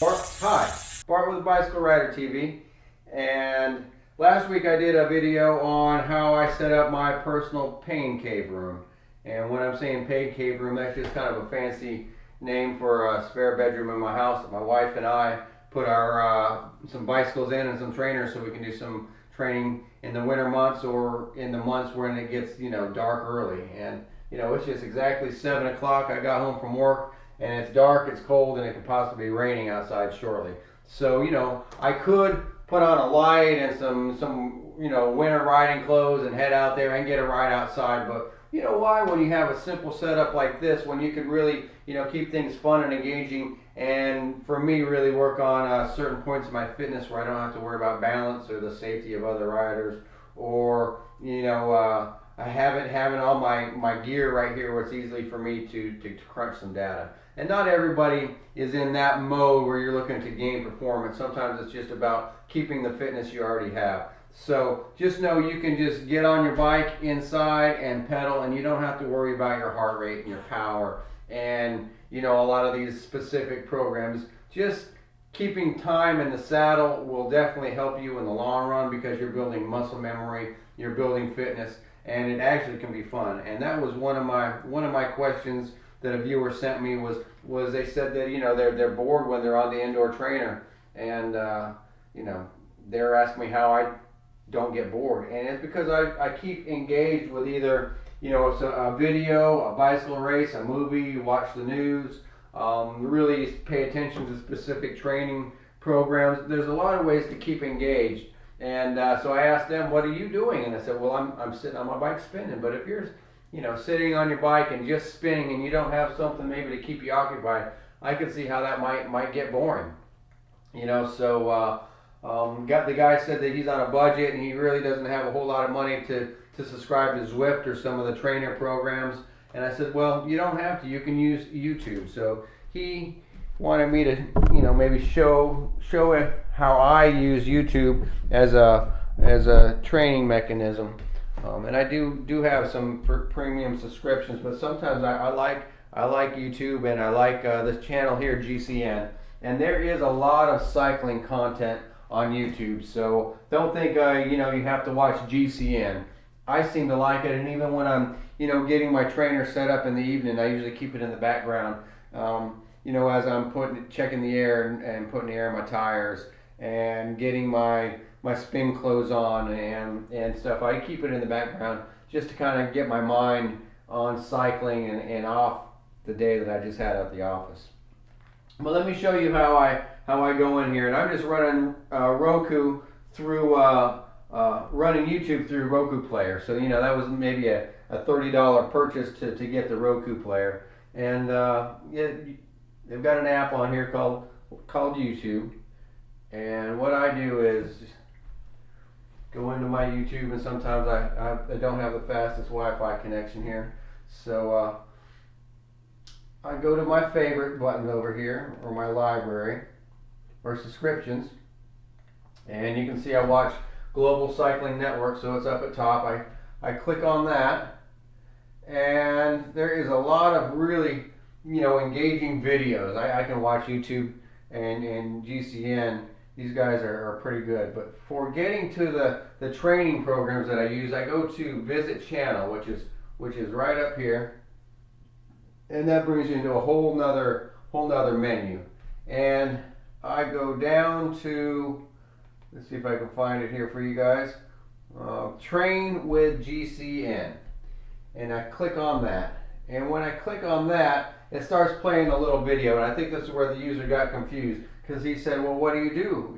Hi, Bart with Bicycle Rider TV, and last week I did a video on how I set up my personal pain cave room. And when I'm saying pain cave room, that's just kind of a fancy name for a spare bedroom in my house that my wife and I put our some bicycles in and some trainers so we can do some training in the winter months or in the months when it gets dark early. And it's just exactly 7 o'clock. I got home from work and it's dark, it's cold, and it could possibly be raining outside shortly. So, I could put on a light and some winter riding clothes and head out there and get a ride outside. But you know why? When you have a simple setup like this, when you could really, keep things fun and engaging, and for me, really work on certain points of my fitness where I don't have to worry about balance or the safety of other riders, or I having all my gear right here where it's easily for me to crunch some data. And not everybody is in that mode where you're looking to gain performance. Sometimes it's just about keeping the fitness you already have. So just know you can just get on your bike inside and pedal, and you don't have to worry about your heart rate and your power and a lot of these specific programs. Just keeping time in the saddle will definitely help you in the long run because you're building muscle memory, you're building fitness, and it actually can be fun. And that was one of my questions that a viewer sent me was they said that they're bored when they're on the indoor trainer, and they're asking me how I don't get bored, and it's because I keep engaged with either a video, a bicycle race, a movie, watch the news, really pay attention to specific training programs. There's a lot of ways to keep engaged, and so I asked them, "What are you doing?" And I said, "Well, I'm sitting on my bike spinning." But if you're sitting on your bike and just spinning and you don't have something maybe to keep you occupied, I could see how that might get boring. So got the guy said that he's on a budget and he really doesn't have a whole lot of money to subscribe to Zwift or some of the trainer programs. And I said, well, you don't have to. You can use YouTube. So he wanted me to maybe show how I use YouTube as a training mechanism. And I do have some premium subscriptions, but sometimes I like YouTube, and I like this channel here, GCN. And there is a lot of cycling content on YouTube, so don't think you have to watch GCN. I seem to like it, and even when I'm getting my trainer set up in the evening, I usually keep it in the background. As I'm checking the air and putting the air in my tires and getting my spin clothes on and stuff. I keep it in the background just to kind of get my mind on cycling and off the day that I just had at the office. But let me show you how I go in here, and I'm just running Roku through running YouTube through Roku Player. So that was maybe a $30 purchase to get the Roku Player, and they've got an app on here called YouTube. And what I do is go into my YouTube, and sometimes I don't have the fastest Wi-Fi connection here, so I go to my favorite button over here, or my library, or subscriptions, and you can see I watch Global Cycling Network, so it's up at top. I click on that, and there is a lot of really engaging videos. I can watch YouTube and GCN. These guys are pretty good. But for getting to the training programs that I use, I go to Visit Channel, which is right up here, and that brings you into a whole nother menu. And I go down to, let's see if I can find it here for you guys, Train with GCN, and I click on that. And when I click on that, it starts playing a little video, and I think this is where the user got confused, because he said, well, what do you do?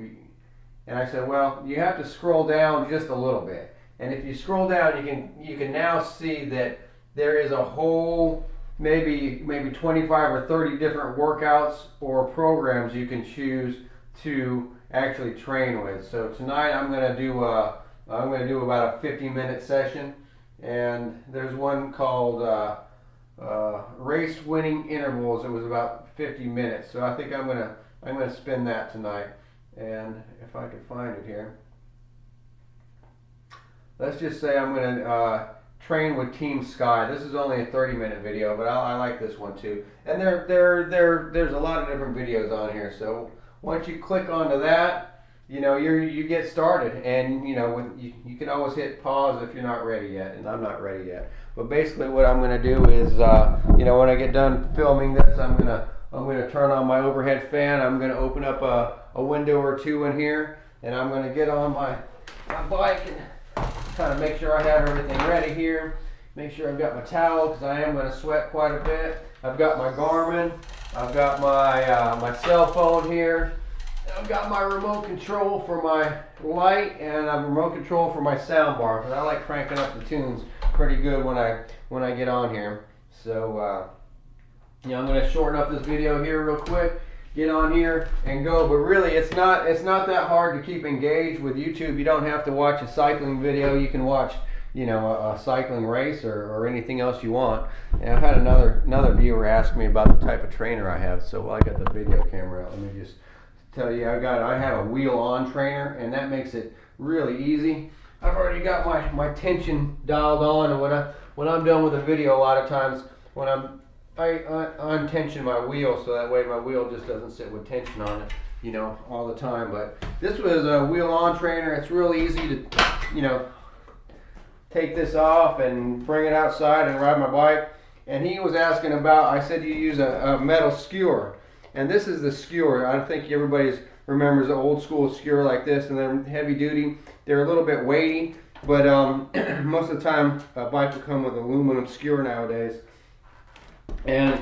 And I said, well, you have to scroll down just a little bit. And if you scroll down, you can now see that there is a whole maybe 25 or 30 different workouts or programs you can choose to actually train with. So tonight I'm going to do about a 50-minute session, and there's one called race winning intervals. It was about 50 minutes, so I think I'm gonna spin that tonight. And if I could find it here, let's just say I'm gonna train with Team Sky. This is only a 30-minute video, but I like this one too. And there's a lot of different videos on here, so once you click onto that, you know, you get started, and you know, you can always hit pause if you're not ready yet, and I'm not ready yet. But basically, what I'm going to do is, you know, when I get done filming this, I'm gonna turn on my overhead fan. I'm gonna open up a window or two in here, and I'm gonna get on my bike and kind of make sure I have everything ready here. Make sure I've got my towel, because I am gonna sweat quite a bit. I've got my Garmin. I've got my my cell phone here. I've got my remote control for my light, and a remote control for my sound bar, because I like cranking up the tunes pretty good when I get on here. So you know, I'm going to shorten up this video here real quick, get on here and go. But really, it's not that hard to keep engaged with YouTube. You don't have to watch a cycling video. You can watch, you know, a cycling race or anything else you want. And I've had another viewer ask me about the type of trainer I have. So while I got the video camera out, let me just tell you, I have a wheel on trainer, and that makes it really easy. I've already got my tension dialed on, and when I'm done with a video, a lot of times I untension my wheel, so that way my wheel just doesn't sit with tension on it, you know, all the time. But this was a wheel on trainer. It's real easy to, you know, take this off and bring it outside and ride my bike. And he was asking about, I said you use a metal skewer, and this is the skewer. I think everybody remembers the old school skewer like this, and they're heavy duty. They're a little bit weighty, but most of the time a bike will come with aluminum skewer nowadays. And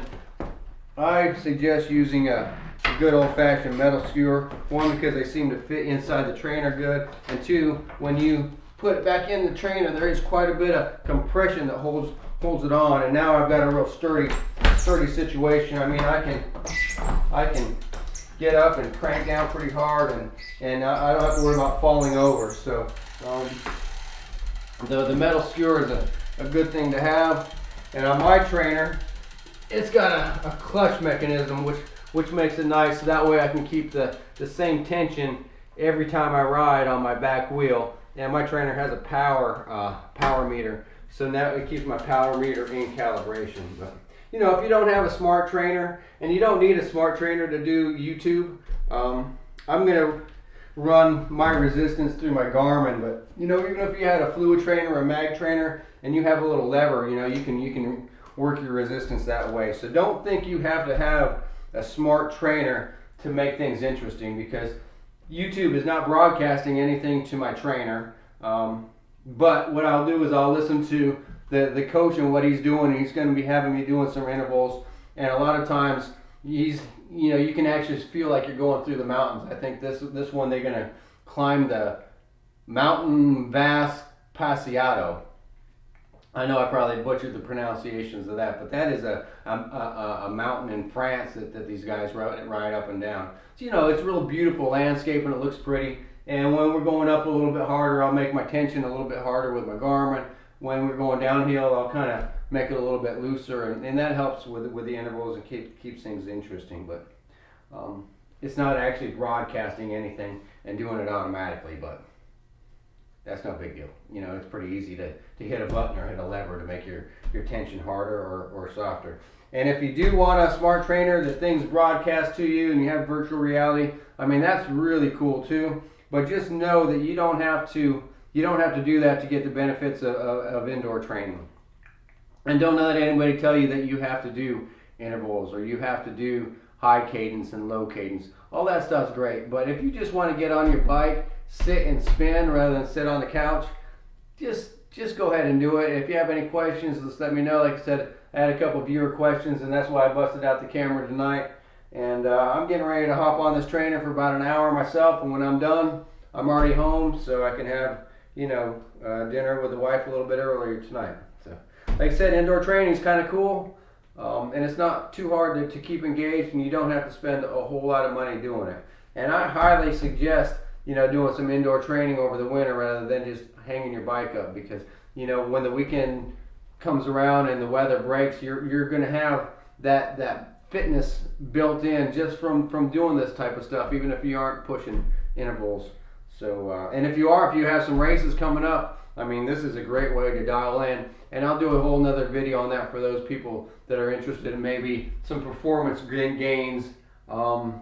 I suggest using a good old-fashioned metal skewer. One, because they seem to fit inside the trainer good, and two, when you put it back in the trainer, there is quite a bit of compression that holds it on. And now I've got a real sturdy situation. I mean, I can get up and crank down pretty hard, and I don't have to worry about falling over. So the metal skewer is a good thing to have. And on my trainer, it's got a clutch mechanism, which makes it nice. So that way I can keep the same tension every time I ride on my back wheel. And my trainer has a power meter, so now it keeps my power meter in calibration. But you know, if you don't have a smart trainer, and you don't need a smart trainer to do YouTube, I'm gonna run my resistance through my Garmin. But you know, even if you had a fluid trainer or a mag trainer, and you have a little lever, you know, you can work your resistance that way. So don't think you have to have a smart trainer to make things interesting, because YouTube is not broadcasting anything to my trainer. But what I'll do is I'll listen to the coach and what he's doing. He's going to be having me doing some intervals, and a lot of times you know, you can actually feel like you're going through the mountains. I think this one they're going to climb the Mountain Vas Passeado. I know I probably butchered the pronunciations of that, but that is a mountain in France that these guys ride up and down. So, you know, it's real beautiful landscape, and it looks pretty. And when we're going up a little bit harder, I'll make my tension a little bit harder with my Garmin. When we're going downhill, I'll kind of make it a little bit looser, and that helps with the intervals and keeps things interesting. But it's not actually broadcasting anything and doing it automatically, but that's no big deal. You know, it's pretty easy to hit a button or hit a lever to make your tension harder or softer. And if you do want a smart trainer that things broadcast to you and you have virtual reality, I mean, that's really cool too. But just know that you don't have to do that to get the benefits of indoor training. And don't let anybody tell you that you have to do intervals or you have to do high cadence and low cadence. All that stuff's great, but if you just want to get on your bike, sit and spin rather than sit on the couch, just go ahead and do it. If you have any questions, just let me know. Like I said, I had a couple viewer questions, and that's why I busted out the camera tonight. And I'm getting ready to hop on this trainer for about an hour myself, and when I'm done, I'm already home, so I can have, you know, dinner with the wife a little bit earlier tonight. So, like I said, indoor training is kind of cool, and it's not too hard to keep engaged, and you don't have to spend a whole lot of money doing it. And I highly suggest, you know, doing some indoor training over the winter rather than just hanging your bike up, because, you know, when the weekend comes around and the weather breaks, you're going to have that fitness built in just from doing this type of stuff, even if you aren't pushing intervals. So, and if you have some races coming up, I mean, this is a great way to dial in. And I'll do a whole nother video on that for those people that are interested in maybe some performance gains on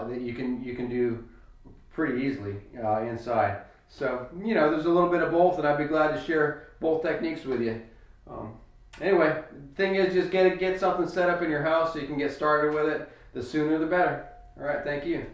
that you can do pretty easily inside. So, you know, there's a little bit of both, and I'd be glad to share both techniques with you. Anyway, the thing is, just get something set up in your house so you can get started with it. The sooner the better. All right, thank you.